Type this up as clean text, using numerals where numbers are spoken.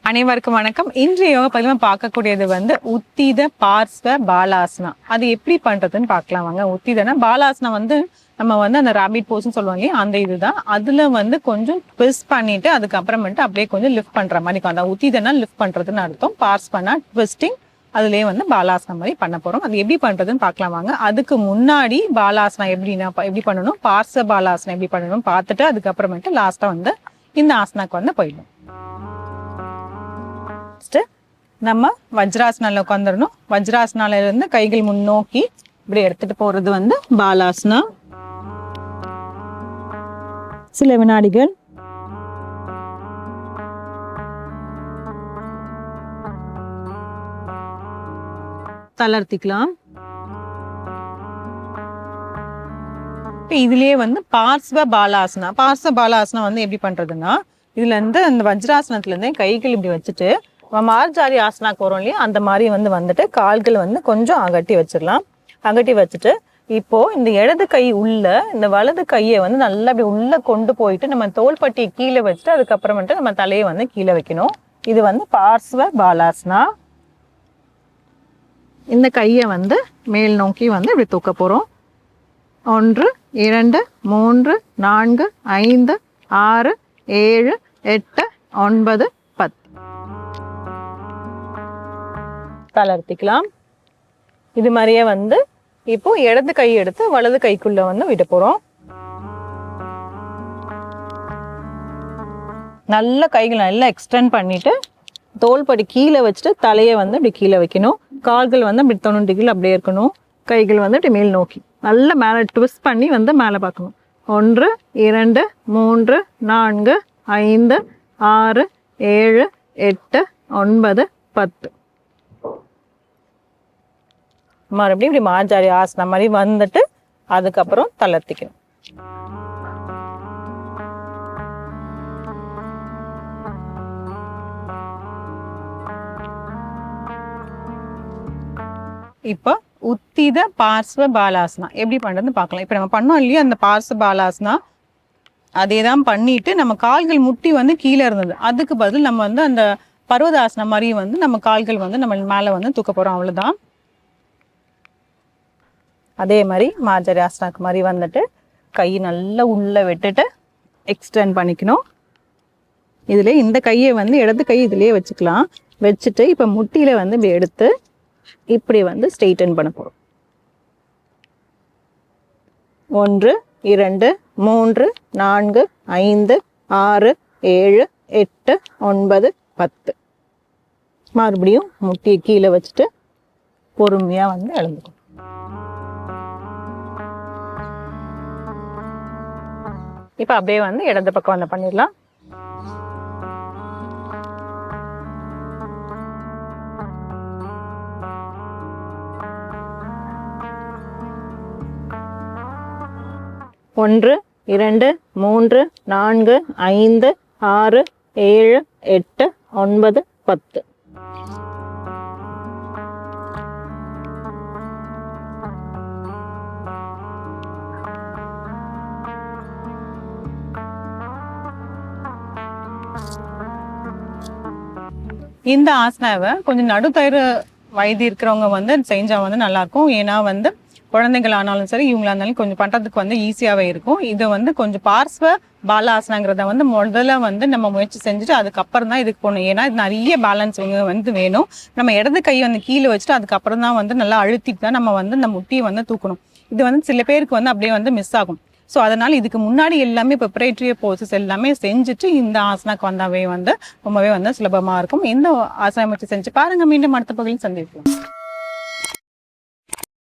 அனைவருக்கும் வணக்கம். இன்றைய யோகா பதிவு பார்க்கக்கூடியது உத்தித பார்ஸ்வ பாலாசனா. அது எப்படி பண்றதுன்னு பார்க்கலாம் வாங்க. உத்திதனா பாலாசனா நம்ம அந்த ராபிட் போஸ்ன்னு சொல்லுவாங்க, அந்த இதுதான். அதுல கொஞ்சம் ட்விஸ்ட் பண்ணிட்டு அதுக்கப்புறமேட்டு அப்படியே கொஞ்சம் லிஃப்ட் பண்ற மாதிரி. அந்த உத்திதனா லிஃப்ட் பண்றதுன்னு அர்த்தம். பார்ஸ் பண்ணா ட்விஸ்டிங், அதுலயே பாலாசனா மாதிரி பண்ண போறோம். அது எப்படி பண்றதுன்னு பார்க்கலாம் வாங்க. அதுக்கு முன்னாடி பாலாசனா எப்படி பண்ணணும், பார்ஸ்வ பாலாசனா எப்படி பண்ணணும் பார்த்துட்டு அதுக்கப்புறமேட்டு லாஸ்டா இந்த ஆசனாக்கு போயிடும். நம்ம வஜ்ராசனால உட்காந்துடணும். வஜ்ராசனால இருந்து கைகள் முன்னோக்கி இப்படி எடுத்துட்டு போறது பாலாசனா. சில வினாடிகள் தளர்த்திக்கலாம். இதுலயே பார்ஸ்வ பாலாசனா. பார்ஸ்வ பாலாசனா எப்படி பண்றதுன்னா, இதுல இருந்து அந்த வஜ்ராசனத்துல இருந்து கைகள் இப்படி வச்சுட்டு மார்ஜாரி ஆசனாக்கு வரும் இல்லையா, அந்த மாதிரி வந்துட்டு கால்கள் கொஞ்சம் அகட்டி வச்சிடலாம். அகட்டி வச்சுட்டு இப்போ இந்த இடது கை உள்ள இந்த வலது கையை நல்லா அப்படி உள்ள கொண்டு போயிட்டு நம்ம தோள்பட்டியை கீழே வச்சுட்டு அதுக்கப்புறமேட்டு நம்ம தலையை கீழே வைக்கணும். இது பார்ஸ்வ பாலாசனா. இந்த கையை மேல் நோக்கி இப்படி தூக்க போறோம். 1 2 3 4 5 6 7 8 9 10 தளர்த்திக்கலாம். இது மாதிரியே இப்போ இடது கை எடுத்து வலது கைக்குள்ள விட போறோம். நல்ல கைகள் நல்லா எக்ஸ்டெண்ட் பண்ணிட்டு தோள்படி கீழே வச்சுட்டு தலையை இப்படி கீழே வைக்கணும். கால்கள் இப்படி 90 டிகிரி அப்படியே இருக்கணும். கைகள் இப்படி மேல் நோக்கி நல்ல மேலே ட்விஸ்ட் பண்ணி மேலே பார்க்கணும். 1 2 3 4 5 6 7 8 9 10 மறுபடியும் இப்படி மார்ஜாரி ஆசனா மாதிரி வந்துட்டு அதுக்கப்புறம் தளர்த்திக்கணும். இப்போ உத்தித பார்ஸ்வ பாலாசனா எப்படி பண்றதுன்னு பார்க்கலாம். இப்போ நம்ம பண்ணோம் இல்லையா அந்த பார்ஸ்வ பாலாசனா, அதே தான் பண்ணிட்டு நம்ம கால்கள் முட்டி கீழே இருந்தது, அதுக்கு பதில் நம்ம அந்த பர்வதாசனா மாதிரி நம்ம கால்கள் நம்ம மேலே தூக்க போறோம். அவ்வளவுதான். அதே மாதிரி மார்ஜரி ஆசனாக்கு மாதிரி வந்துட்டு கை நல்லா உள்ள விட்டுட்டு எக்ஸ்டெண்ட் பண்ணிக்கணும். இதுல இந்த கையை இடது கை இதுலயே வச்சுக்கலாம். வச்சுட்டு இப்ப முட்டியில இப்படி எடுத்து இப்படி ஸ்ட்ரெயிட்டன் பண்ண போறோம். 1 2 3 4 5 6 7 8 9 10 மறுபடியும் முட்டியை கீழே வச்சுட்டு பொறுமையா எழுந்துக்கும். இப்ப அப்படியே இடது பக்கம் பண்ணிடலாம். ஒன்று 2 3 4 5 6 7 8 9 10 இந்த ஆசனாவை கொஞ்சம் நடுத்தர வயது இருக்கிறவங்க செஞ்சா நல்லா இருக்கும். ஏன்னா குழந்தைகள் ஆனாலும் சரி இவங்களா இருந்தாலும் கொஞ்சம் பண்றதுக்கு ஈஸியாவே இருக்கும். இதை கொஞ்சம் பார்ஸ்வ பாலாசனாங்கிறத முதல்ல நம்ம முயற்சி செஞ்சுட்டு அதுக்கப்புறம் தான் இதுக்கு போகணும். ஏன்னா இது நிறைய பேலன்ஸ் வேணும். நம்ம இடது கை கீழே வச்சுட்டு அதுக்கப்புறம் தான் நல்லா அழுத்திட்டு தான் நம்ம இந்த முட்டியை தூக்கணும். இது சில பேருக்கு அப்படியே மிஸ் ஆகும். ஸோ அதனால இதுக்கு முன்னாடி எல்லாமே ப்ரிப்பரேட்டரி போசஸ் எல்லாமே செஞ்சுட்டு இந்த ஆசனாக்கு வந்தாவே ரொம்பவே சுலபமா இருக்கும். இந்த ஆசனம் வச்சு செஞ்சு பாருங்க. மீண்டும் அடுத்த பகுதியில் சந்திப்போம்.